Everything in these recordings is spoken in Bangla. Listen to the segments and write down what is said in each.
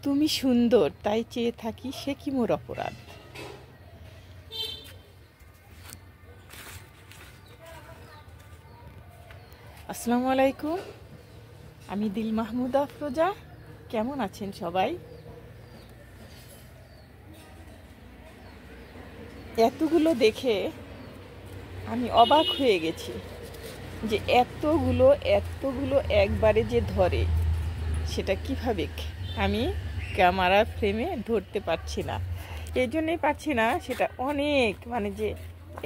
তুমি সুন্দর তাই চেয়ে থাকি, সে কি মোর অপরাধ। আসসালামু আলাইকুম, আমি দিল মাহমুদা আফরোজা। কেমন আছেন সবাই? এতগুলো দেখে আমি অবাক হয়ে গেছি যে এতগুলো এতগুলো একবারে যে ধরে সেটা কিভাবে আমি ক্যামেরার ফ্রেমে ধরতে পারছি না। এই জন্যই পারছি না, সেটা অনেক মানে যে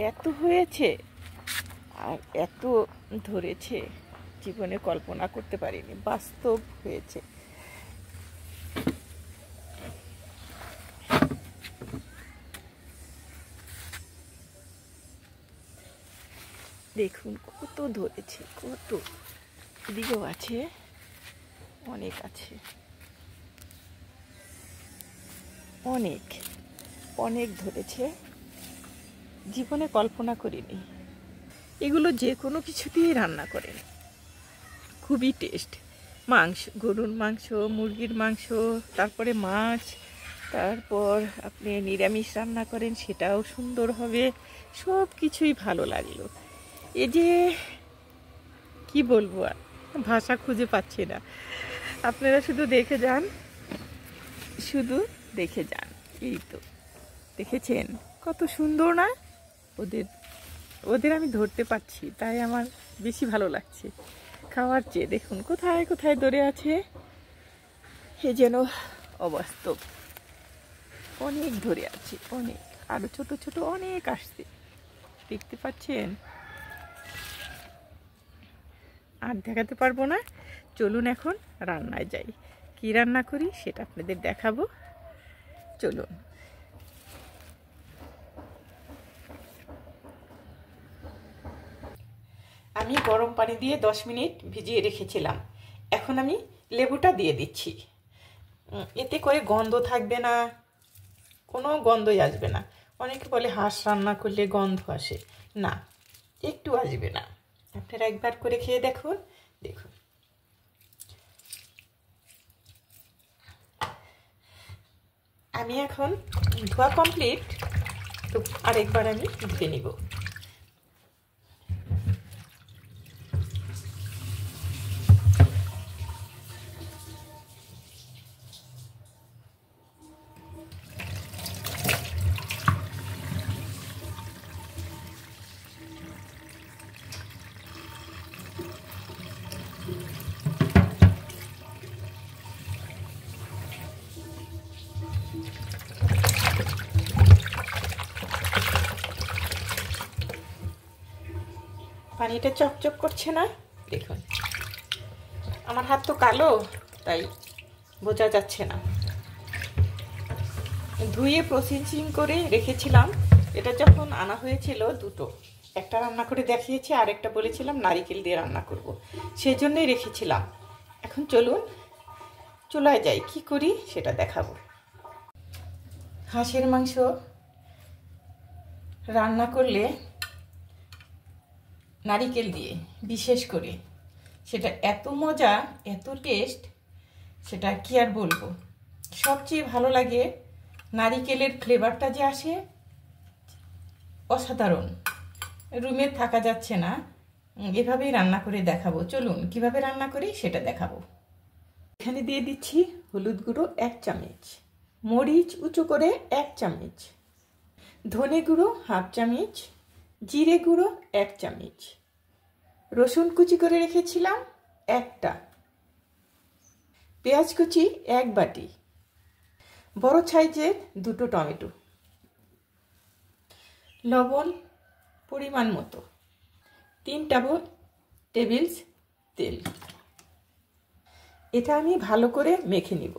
এত হয়েছে আর এত ধরেছে জীবনে কল্পনা করতে পারিনি, বাস্তব হয়েছে। দেখুন কত ধরেছে, কত এদিকেও আছে, অনেক আছে, অনেক অনেক ধরেছে, জীবনে কল্পনা করিনি। এগুলো যে কোনো কিছু দিয়েই রান্না করেন, খুবই টেস্ট। মাংস, গরুর মাংস, মুরগির মাংস, তারপরে মাছ, তারপর আপনি নিরামিষ রান্না করেন সেটাও সুন্দর হবে। সব কিছুই ভালো লাগলো। এই যে কি বলবো, আর ভাষা খুঁজে পাচ্ছি না। আপনারা শুধু দেখে যান, শুধু দেখে যান। এই তো দেখেছেন কত সুন্দর না? ওদের ওদের আমি ধরতে পারছি, তাই আমার বেশি ভালো লাগছে খাওয়ার চেয়ে। দেখুন কোথায় কোথায় ধরে আছে, এ যেন অবাস্তব। অনেক ধরে আছে, অনেক, আরো ছোট ছোট অনেক আসছে, দেখতে পাচ্ছেন? আর দেখাতে পারবো না। চলুন এখন রান্নায় যাই, কি রান্না করি সেটা আপনাদের দেখাবো। চলুন। আমি গরম পানি দিয়ে 10 মিনিট ভিজিয়ে রেখেছিলাম। এখন আমি লেবুটা দিয়ে দিচ্ছি। এতে করে গন্ধ থাকবে না, কোনো গন্ধই আসবে না। অনেকে বলে হাঁস রান্না করলে গন্ধ আসে, না, একটু আসবে না। আপনারা একবার করে খেয়ে দেখুন। দেখুন আমি এখন ধোয়া কমপ্লিট, তো আরেকবার আমি ধুয়ে নিব। পানিটা চকচক করছে না? দেখুন, আমার হাত তো কালো, তাই বোঝা যাচ্ছে না। ধুয়ে প্রসেসিং করে রেখেছিলাম। এটা যখন আনা হয়েছিল দুটো, একটা রান্না করে দেখিয়েছি, আরেকটা বলেছিলাম নারিকেল দিয়ে রান্না করব, সেই জন্যই রেখেছিলাম। এখন চলুন চুলায় যাই, কি করি সেটা দেখাবো। হাঁসের মাংস রান্না করলে নারিকেল দিয়ে, বিশেষ করে সেটা এত মজা, এত টেস্ট, সেটা কি আর বলবো। সবচেয়ে ভালো লাগে নারিকেলের ফ্লেভারটা যে আসে, অসাধারণ। রুমে থাকা যাচ্ছে না, এভাবেই রান্না করে দেখাবো। চলুন কিভাবে রান্না করি সেটা দেখাবো। এখানে দিয়ে দিচ্ছি হলুদ গুঁড়ো 1 চামচ, মরিচ উঁচু করে 1 চামচ, ধনে গুঁড়ো 1/2 চামচ, জিরে গুঁড়ো 1 চামচ, রসুন কুচি করে রেখেছিলাম একটা, পেঁয়াজ কুচি 1 বাটি, বড় সাইজের 2টো টমেটো, লবণ পরিমাণ মতো, 3 টেবিল তেল। এটা আমি ভালো করে মেখে নিব।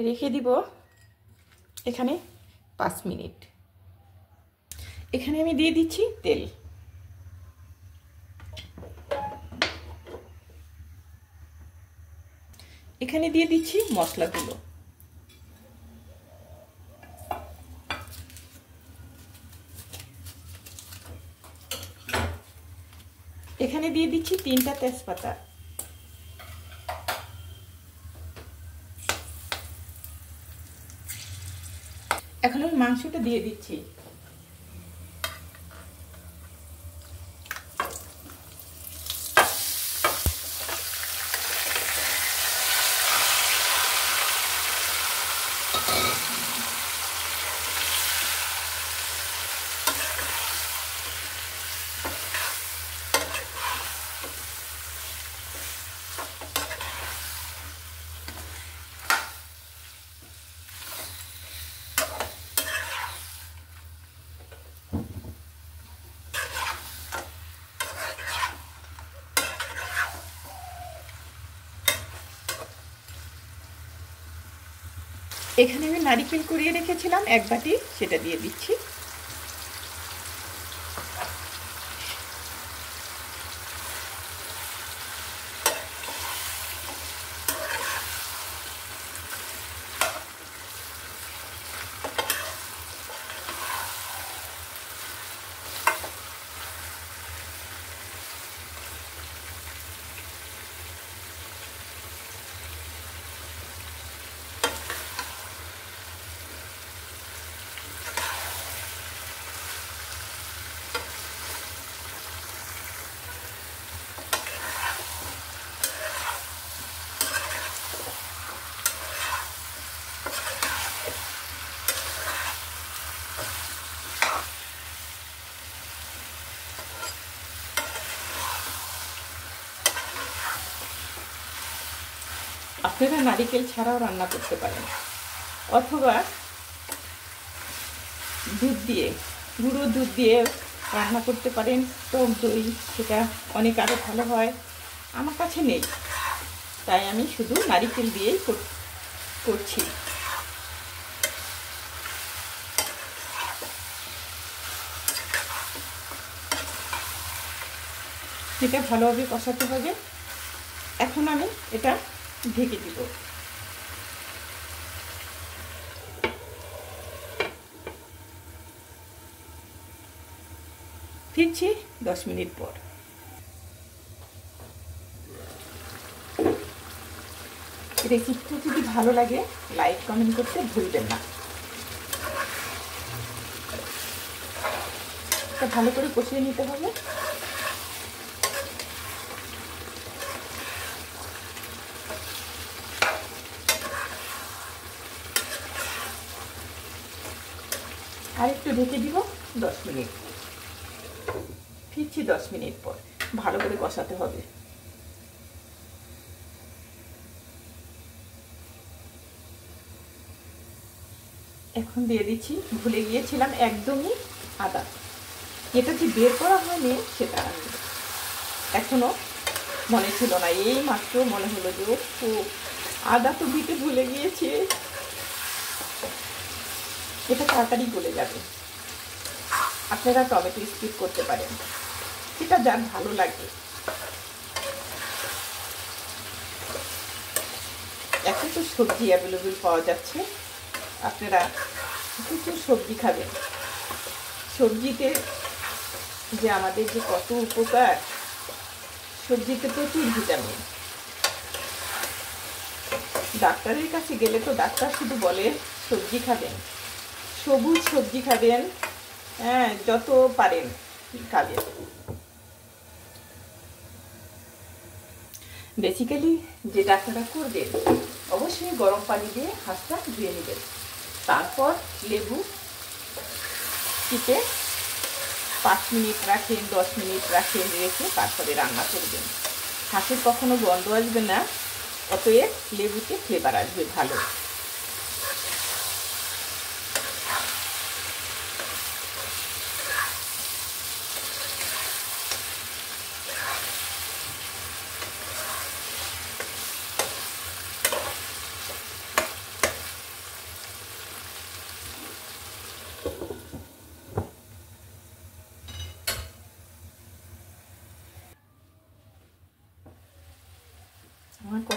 রেখে দিব এখানে 5 মিনিট। এখানে আমি দিয়ে দিচ্ছি তেল। এখানে দিয়ে দিচ্ছি মশলাগুলো। এখানে দিয়ে দিচ্ছি 3টা তেজপাতা। এখন আমি মাংসটা দিয়ে দিচ্ছি। এখানে আমি নারকেল কুড়িয়ে রেখেছিলাম 1 বাটি, সেটা দিয়ে দিচ্ছি। আপনারা নারকেল ছাড়াও রান্না করতে পারেন, অথবা দুধ দিয়ে, গুঁড়ো দুধ দিয়ে রান্না করতে পারেন। টক দই, সেটা অনেক আরও ভালো হয়। আমার কাছে নেই, তাই আমি শুধু নারকেল দিয়েই করছি। এটা ভালোভাবে কষাতে হবে। এখন আমি এটা ঢেকে দিব। ফিরছি 10 মিনিট পর। রেসিপিটা যদি ভালো লাগে লাইক কমেন্ট করতে ভুলবেন না। এটা ভালো করে কষিয়ে নিতে হবে। আর একটু ঢেকে দিব 10 মিনিট। ফিরছি 10 মিনিট পর। ভালো করে কষাতে হবে। এখন দিয়ে দিচ্ছি, ভুলে গিয়েছিলাম একদমই, আদা। এটা যে বের করা হয়নি সেটা আমি এখনো মনে ছিল না, এই মাত্র মনে হলো যে ও আদা তো দিতে ভুলে গিয়েছি। এটা তাড়াতাড়ি গলে যাবে। আপনারা টমেটো স্কিপ করতে পারেন, সেটা যার ভালো লাগে। এখন তো সবজি অ্যাভেলেবেল পাওয়া যাচ্ছে, আপনারা প্রচুর সবজি খাবেন। সবজিতে যে আমাদের যে কত উপকার, সবজিতে প্রচুর ভিটামিন। ডাক্তারের কাছে গেলে তো ডাক্তার শুধু বলে সবজি খাবেন, সবুজ সবজি খাবেন, হ্যাঁ যত পারেন খাবেন। বেসিক্যালি যেটা আপনারা করবেন, অবশ্যই গরম পানি দিয়ে হাতটা ধুয়ে নেবেন, তারপর লেবু চিপে 5 মিনিট রাখেন, 10 মিনিট রাখেন, রেখে তারপরে রান্না করবেন। হাঁসের কখনো গন্ধ আসবে না, অতএব লেবুতে ফ্লেভার আসবে ভালো।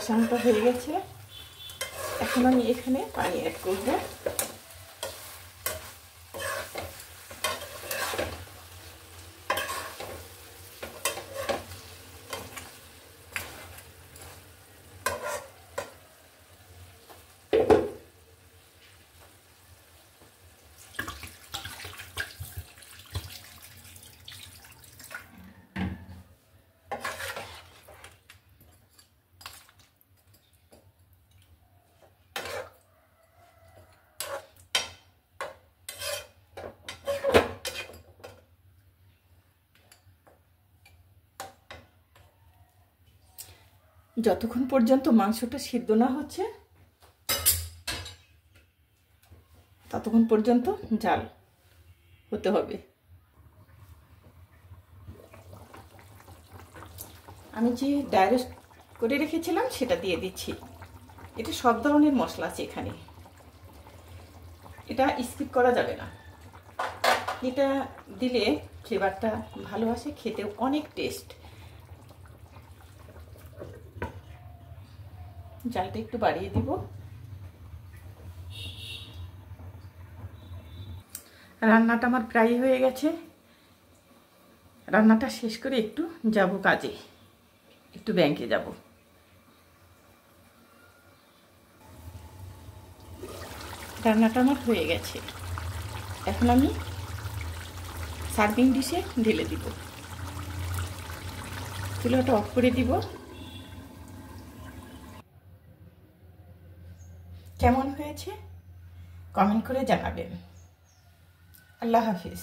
কষানোটা হয়ে গেছে। এখন আমি এখানে পানি অ্যাড করব। যতক্ষণ পর্যন্ত মাংসটা সিদ্ধ না হচ্ছে ততক্ষণ পর্যন্ত জাল হতে হবে। আমি যে ড্রাই রোস্ট করে রেখেছিলাম সেটা দিয়ে দিচ্ছি। এটা সব ধরনের মশলা আছে এখানে, এটা স্কিপ করা যাবে না। এটা দিলে ফ্লেভারটা ভালো আসে, খেতে অনেক টেস্ট। জালটা একটু বাড়িয়ে দিব। রান্নাটা আমার প্রায় হয়ে গেছে। রান্নাটা শেষ করে একটু যাব কাজে, একটু ব্যাংকে যাব। রান্নাটা আমার হয়ে গেছে। এখন আমি সার্ভিং ডিশে ঢেলে দিব। চুলাটা অফ করে দিব। কেমন হয়েছে কমেন্ট করে জানাবেন। আল্লাহ হাফিজ।